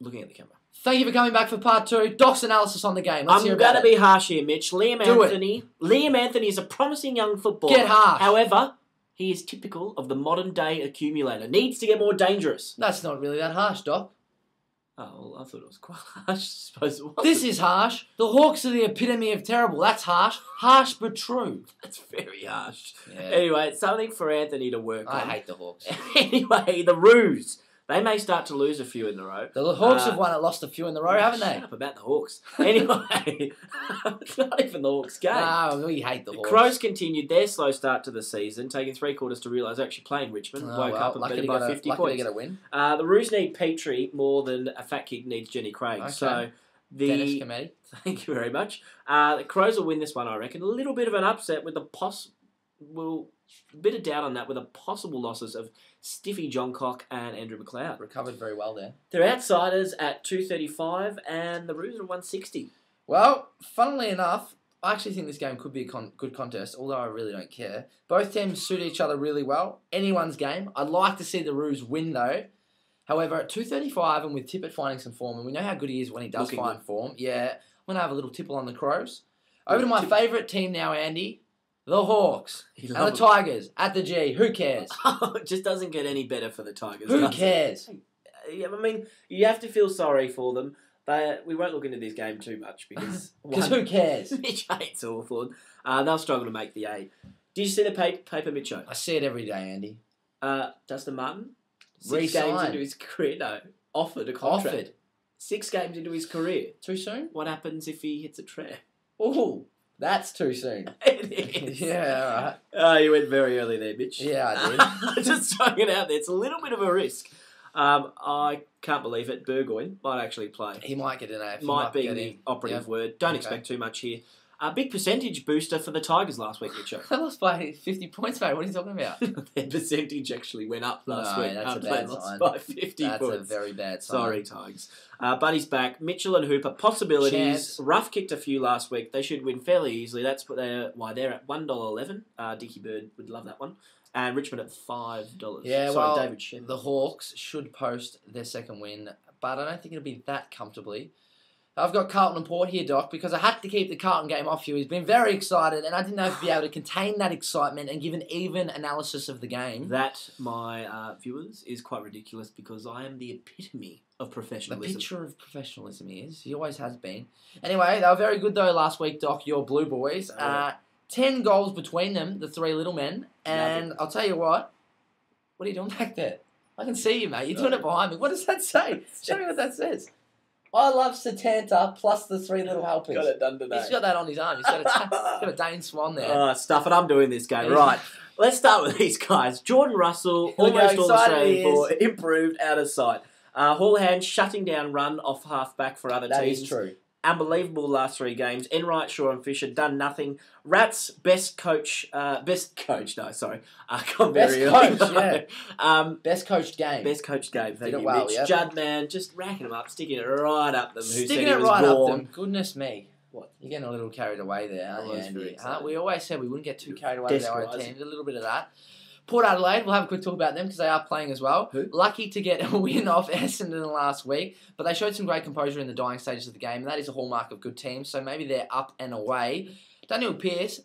Looking at the camera. Thank you for coming back for part 2. Doc's analysis on the game. Let's hear about I'm going to be harsh here, Mitch. Liam Anthony is a promising young footballer. Get harsh. However, he is typical of the modern-day accumulator. Needs to get more dangerous. That's not really that harsh, Doc. Oh, well, I thought it was quite harsh. I suppose it was. This is harsh. The Hawks are the epitome of terrible. That's harsh. Harsh but true. That's very harsh. Yeah. Anyway, it's something for Anthony to work on. I hate the Hawks. Anyway, the Roos. They may start to lose a few in a row. The Hawks have lost a few in a row, haven't they? Shut up about the Hawks. Anyway, not even the Hawks game. No, we hate the Hawks. The Crows continued their slow start to the season, taking 3 quarters to realise they're actually playing Richmond. Woke up and beat them by 50 points. To get a win. The Roos need Petrie more than a fat kid needs Jenny Craig. Okay. So Dennis Committee. Thank you very much. The Crows will win this one, I reckon. A little bit of an upset with a bit of doubt on that with the possible losses of Stiffy Johncock and Andrew McLeod. Recovered very well there. They're outsiders at 235 and the Roos are 160. Well, funnily enough, I actually think this game could be a good contest, although I really don't care. Both teams suit each other really well. Anyone's game. I'd like to see the Roos win, though. However, at 235 and with Tippett finding some form, and we know how good he is when he does find form, yeah, I'm going to have a little tipple on the Crows. Over to my favourite team now, Andy. The Hawks and the Tigers at the G. Who cares? It just doesn't get any better for the Tigers. Who cares? I mean, you have to feel sorry for them. But we won't look into this game too much because who cares? Mitch hates Hawthorn. They'll struggle to make the 8. Did you see the paper, Mitcho? I see it every day, Andy. Dustin Martin? 6 Re-signed. games into his career. No, offered a contract. Offered. 6 games into his career. Too soon? What happens if he hits a trap? Oh, that's too soon. It is. Yeah, all right. Oh, you went very early there, Mitch. Yeah, I did. Just throwing it out there. It's a little bit of a risk. I can't believe it. Burgoyne might actually play. He might get an AF. Might be the operative word. Don't expect too much here. A big percentage booster for the Tigers last week, Mitcho. They lost by 50 points, mate. What are you talking about? Their percentage actually went up last week. That's a bad sign. By 50 That's points. a very bad sign. Sorry, Tigers. Buddy's back. Mitchell and Hooper, possibilities. Chance. Rough kicked a few last week. They should win fairly easily. That's why they're at $1.11. Dickie Bird would love that one. And Richmond at $5. Yeah, Sorry, David Shen. The Hawks should post their second win, but I don't think it'll be that comfortably. I've got Carlton and Port here, Doc, because I had to keep the Carlton game off you. He's been very excited, and I didn't know if he'd be able to contain that excitement and give an even analysis of the game. That, my viewers, is quite ridiculous because I am the epitome of professionalism. The picture of professionalism he is. He always has been. Anyway, they were very good, though, last week, Doc, your Blue Boys. 10 goals between them, the 3 little men, and I'll tell you what are you doing back there? I can see you, mate. You're doing it behind me. What does that say? Show me what that says. I love Satanta plus the 3 little helpers. Got it done today. He's got that on his arm. He's got a Dane Swan there. Stuff it. I'm doing this game. Right. Let's start with these guys. Jordan Russell, almost all Australian for improved out of sight. Houlihan shutting down run off half-back for other teams. That is true. Unbelievable last 3 games. Enright, Shaw and Fisher done nothing. Rats, best coach, I can't Best very coach, yeah. Best coached game. Best coached game. Thank you, well, Mitch. yep. Judd, man, just racking them up, sticking it right up them. Sticking it right up them. Goodness me. What? You're getting a little carried away there, aren't you, Andy? Very We always said we wouldn't get too carried away with our own teams. A little bit of that. Port Adelaide, we'll have a quick talk about them because they are playing as well. Who? Lucky to get a win off Essendon last week, but they showed some great composure in the dying stages of the game, and that is a hallmark of good teams, so maybe they're up and away. Daniel Pearce,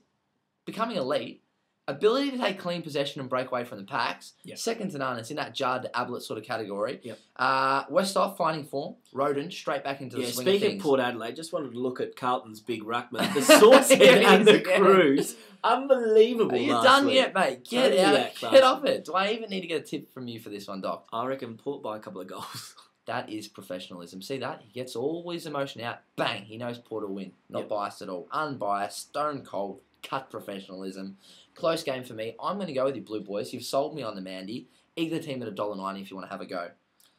becoming elite, ability to take clean possession and break away from the packs, second to none. It's in that Judd, Ablett sort of category. Yep. Westhoff finding form, Roden straight back into the swing of things. Speaking of Port Adelaide, just wanted to look at Carlton's big ruckman, the Saucehead and the Cruise. Unbelievable. Are you done week. Yet, mate? Get out. Get off it. Do I even need to get a tip from you for this one, Doc? I reckon Port by a couple of goals. That is professionalism. See that? He gets all his emotion out. Bang. He knows Port will win. Not biased at all. Unbiased. Stone cold. Cut professionalism. Close game for me. I'm going to go with you, Blue Boys. You've sold me on them, Andy. Either team at $1.90 if you want to have a go.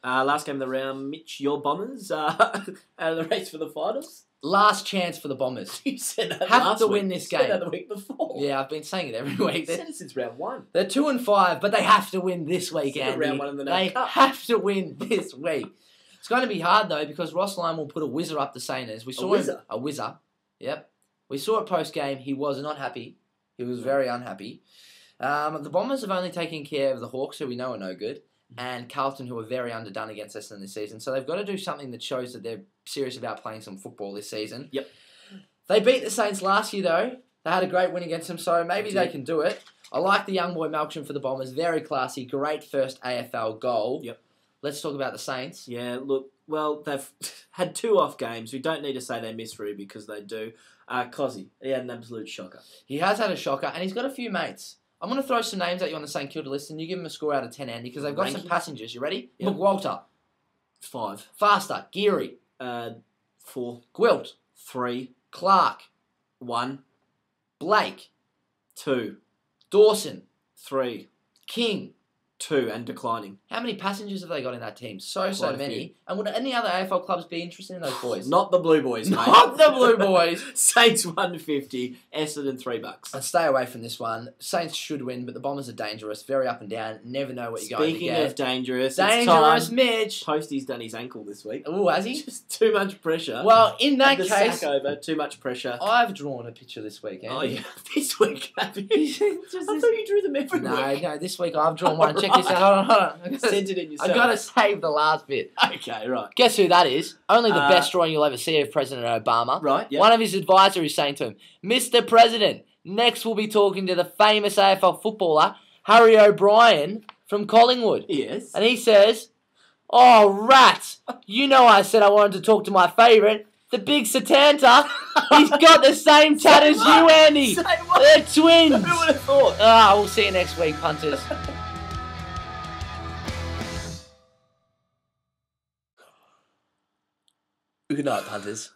Last game of the round, Mitch, your Bombers out of the race for the finals. Last chance for the Bombers. You said that have last to week. win this you game. said that the week before. Yeah, I've been saying it every week. You said it since round 1. They're 2-5, but they have to win this week, Andy. Round 1 in the they have to win this week. It's going to be hard though because Ross Lyon will put a whizzer up the Sainers. We saw a whizzer. Yep. We saw it post game. He was not happy. He was very unhappy. The Bombers have only taken care of the Hawks, who we know are no good, and Carlton, who are very underdone against Essendon this season. So they've got to do something that shows that they're serious about playing some football this season. Yep. They beat the Saints last year, though. They had a great win against them, so maybe they can do it. I like the young boy Malcolm for the Bombers. Very classy. Great first AFL goal. Yep. Let's talk about the Saints. Yeah, look, well, they've had 2 off games. We don't need to say they miss Rue because they do. Cozzy, he had an absolute shocker. He has had a shocker, and he's got a few mates. I'm going to throw some names at you on the St Kilda list, and you give them a score out of 10, Andy, because they've got some passengers. You ready? Yep. McWalter. 5. Faster. Geary. 4. Gwilt. 3. Clark. 1. Blake. 2. Dawson. 3. King. 2 and declining. How many passengers have they got in that team? So Quite a many. few. And would any other AFL clubs be interested in those boys? Not the Blue Boys, mate. Not the Blue Boys. Saints 150, Essendon $3. I'd stay away from this one. Saints should win, but the Bombers are dangerous. Very up and down. Never know what you're going to Speaking get. of dangerous, Dangerous it's time. Mitch. Posty's done his ankle this week. Ooh, has he? Just too much pressure. Well, in that the case, sack over, too much pressure. I've drawn a picture this week. Oh yeah, this week. Have you? I thought you drew them every week. No, this week I've drawn one. Check this out. Hold on. Send it in yourself. I've got to save the last bit. Okay, right. Guess who that is? Only the best drawing you'll ever see of President Obama. Right, yeah. One of his advisors is saying to him, Mr. President, next we'll be talking to the famous AFL footballer, Harry O'Brien from Collingwood. Yes. And he says, oh, rats, you know I said I wanted to talk to my favourite, the big Satanta. He's got the same tat as you, Andy. Say what? They're twins. Who would have thought? We'll see you next week, punters. Good night, punters.